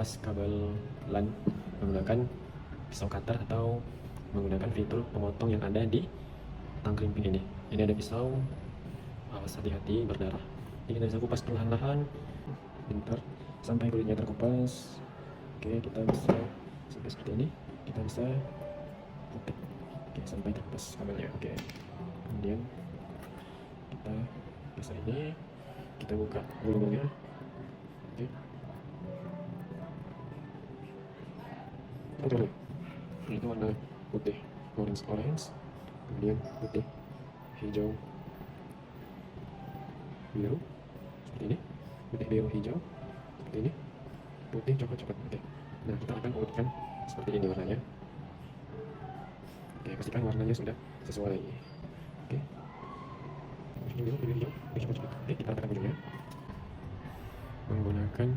lepas kabel LAN menggunakan pisau cutter atau menggunakan fitur pemotong yang ada di tang krimping ini. Ini ada pisau, awas hati-hati berdarah. Ini kita bisa kupas perlahan-lahan, bentar sampai kulitnya terkupas. Oke, kita bisa sampai seperti ini. Kita bisa putik. Oke, sampai terkupas kabelnya. Oke, kemudian kita geser ini, kita buka gulungnya. Oke. Oke, itu warna putih, orange, kemudian putih, hijau, biru, seperti ini, putih, biru, hijau, seperti ini, putih, coklat. Oke, nah kita akan urutkan seperti ini warnanya. Oke, pastikan warnanya sudah sesuai. Oke, biru, hijau, coklat. Oke, kita tekan ujungnya menggunakan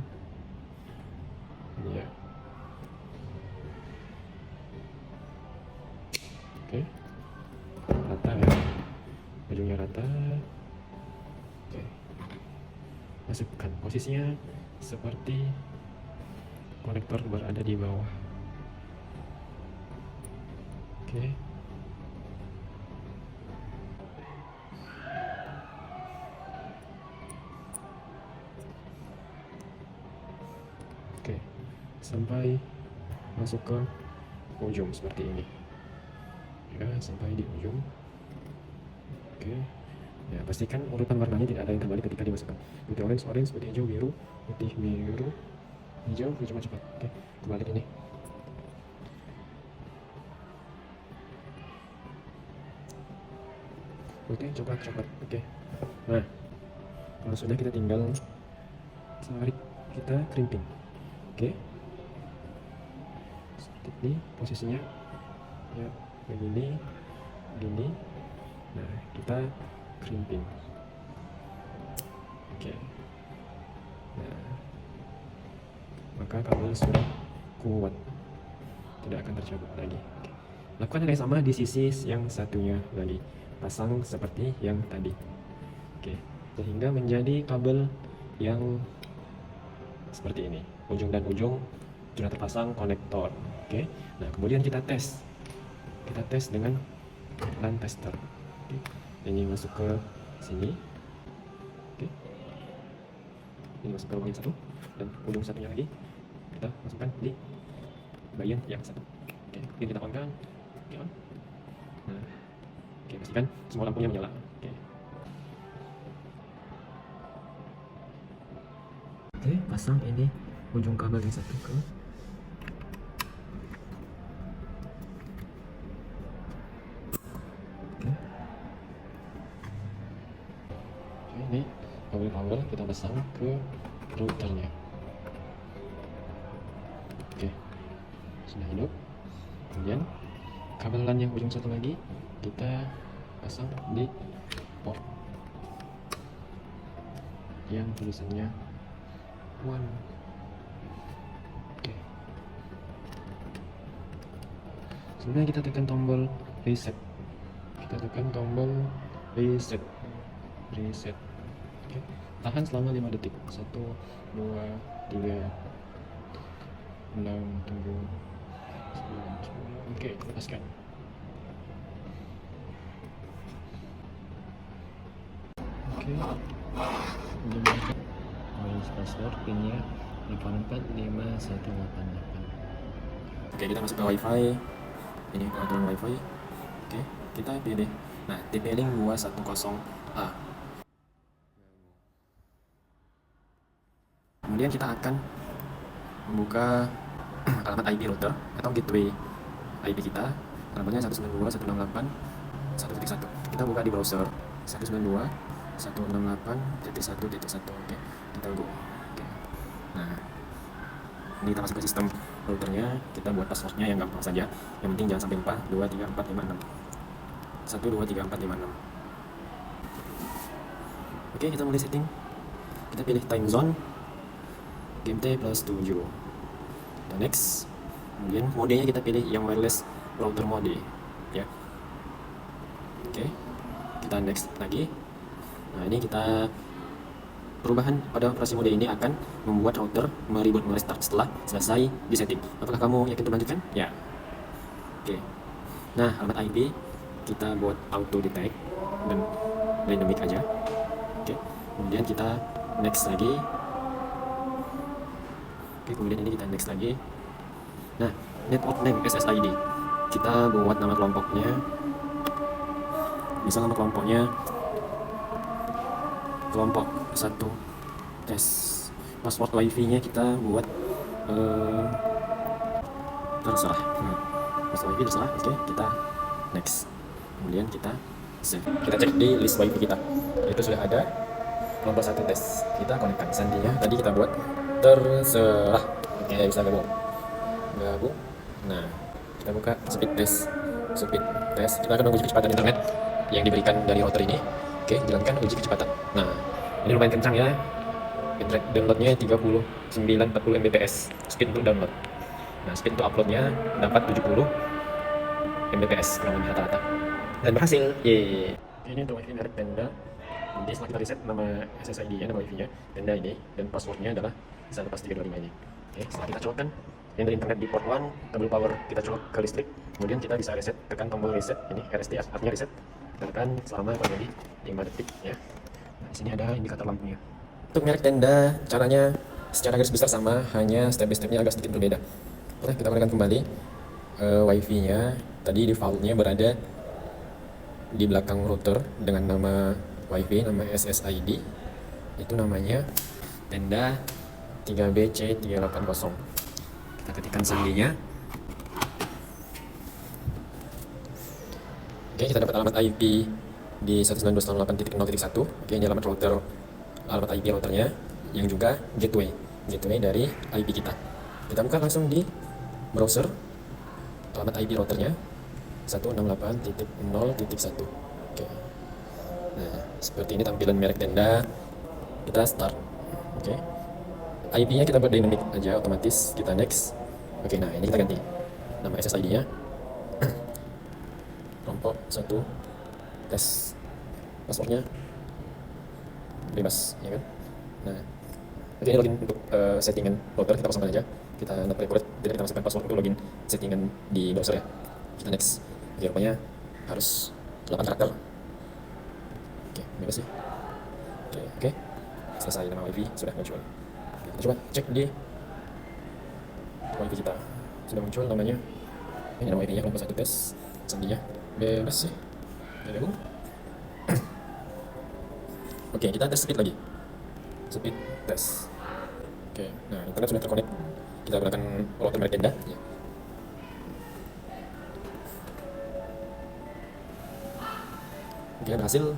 ini ya. Oke, rata ya, ujungnya rata. Oke, masukkan posisinya seperti konektor berada di bawah. Oke, oke, sampai masuk ke ujung seperti ini ya, sampai di ujung. Oke, ya pastikan urutan warnanya tidak ada yang terbalik ketika dimasukkan. Putih orange, putih hijau, biru, putih biru, hijau, cepat. Oke, kembali ini. Putih, coklat. Oke, nah kalau sudah, kita tinggal tarik, kita crimping. Oke, seperti ini posisinya ya, begini. Nah, kita crimping. Oke, nah maka kabel sudah kuat, tidak akan tercabut lagi. Oke. Lakukan hal yang sama di sisi yang satunya lagi, pasang seperti yang tadi. Oke, sehingga menjadi kabel yang seperti ini, ujung dan ujung sudah terpasang konektor. Oke, nah kemudian kita tes dengan LAN tester. Oke, ini masuk ke sini. Oke, ini masuk ke bagian satu, dan ujung satunya lagi kita masukkan di bagian yang satu. Oke, ini kita on kan. Oke, on. Nah, oke, pastikan semua lampunya menyala. Oke. Oke, pasang ini ujung kabel yang satu ke ini kabel kita pasang ke routernya. Oke, sudah hidup. Kemudian kabel LAN yang ujung satu lagi kita pasang di port yang tulisannya one. Oke, sebenarnya kita tekan tombol reset. Oke, tahan selama 5 detik. 1, 2, 3, 6, 7, 9, 10. Oke, lepaskan. Oke, udah masuk. Password pinnya 845188. Oke, kita masuk ke wifi. Ini pengaturan wifi. Oke, kita pilih. Nah, TP-Link 210A. Kemudian kita akan membuka alamat IP router atau gateway IP kita. Alamatnya 192.168.1.1. Kita buka di browser 192.168.1.1. Oke, kita go. Oke. Nah, ini kita masuk ke sistem routernya. Kita buat passwordnya yang gampang saja. Yang penting jangan sampai lupa. 23456. 123456. Oke, kita mulai setting. Kita pilih time zone GMT plus 7. Kita next. Kemudian modenya kita pilih yang wireless router mode ya. Oke, kita next lagi. Nah, ini kita Perubahan pada operasi mode ini akan membuat router mereboot merestart setelah selesai disetting. Apakah kamu yakin untuk melanjutkan? Ya. Oke. Nah, alamat IP kita buat auto detect dan dynamic aja. Oke. Kemudian kita next lagi. Oke, kemudian ini kita next lagi. Nah, network name SSID. Kita buat nama kelompoknya. Misal nama kelompoknya kelompok 1 tes. Password wifi-nya kita buat terserah. Password wifi terserah. Oke, kita next. Kemudian kita save. Kita cek di list wifi kita. Itu sudah ada kelompok 1 tes. Kita konekkan sandinya. Tadi kita buat terserah. Oke, bisa gabung. Nah, kita buka speed test. Kita akan menguji kecepatan internet yang diberikan dari router ini. Oke, jalankan uji kecepatan. Nah, ini lumayan kencang ya. Internet downloadnya 3940 Mbps. Speed untuk download. Nah, speed untuk uploadnya dapat 70 Mbps kurang lebih rata-rata. Dan berhasil. Yeay. Ini untuk wifi merek Tenda. Jadi setelah kita reset nama SSID-nya, nama wifi-nya, Tenda ini, dan passwordnya adalah 1pas325 ini. Oke, setelah kita colokkan yang dari internet di port 1, kabel power kita colok ke listrik, kemudian kita bisa reset, tekan tombol reset, ini RST artinya reset, kita tekan selama kurang lebih 5 detik ya. Nah, di sini ada indikator lampunya. Untuk merek Tenda, caranya secara garis besar sama, hanya step by stepnya agak sedikit berbeda. Oke, kita gunakan kembali wifi-nya. Tadi default-nya berada di belakang router dengan nama wifi, nama SSID. Itu namanya Tenda 3BC380. Kita ketikkan sandinya. Oke, kita dapat alamat IP di 192.168.0.1. Oke, ini alamat router, alamat IP routernya, yang juga gateway dari IP kita. Kita buka langsung di browser alamat IP routernya 168.0.1. Oke. Nah, seperti ini tampilan merek Tenda. Kita start. Oke. IP-nya kita buat dynamic aja, otomatis. Kita next. Oke, nah ini kita ganti nama SSID-nya. Kelompok 1 tes. Passwordnya bebas, ya kan? Nah, oke, ini login untuk settingan router, kita pasangkan aja. Kita not record, jadi kita masukkan password untuk login settingan di browser ya. Kita next. Oke, rupanya harus 8 karakter. Oke, bebas sih. Oke. Selesai, nama wifi sudah muncul. Kita coba cek di wifi kita. Sudah muncul namanya. Ini nama wifi-nya, kelompok 1 tes. Sandinya bebas sih. Gabung. Oke, kita tes speed lagi. Speed tes. Oke, nah internet sudah terkonek. Kita gunakan router merek Tenda. Ya. Oke, berhasil.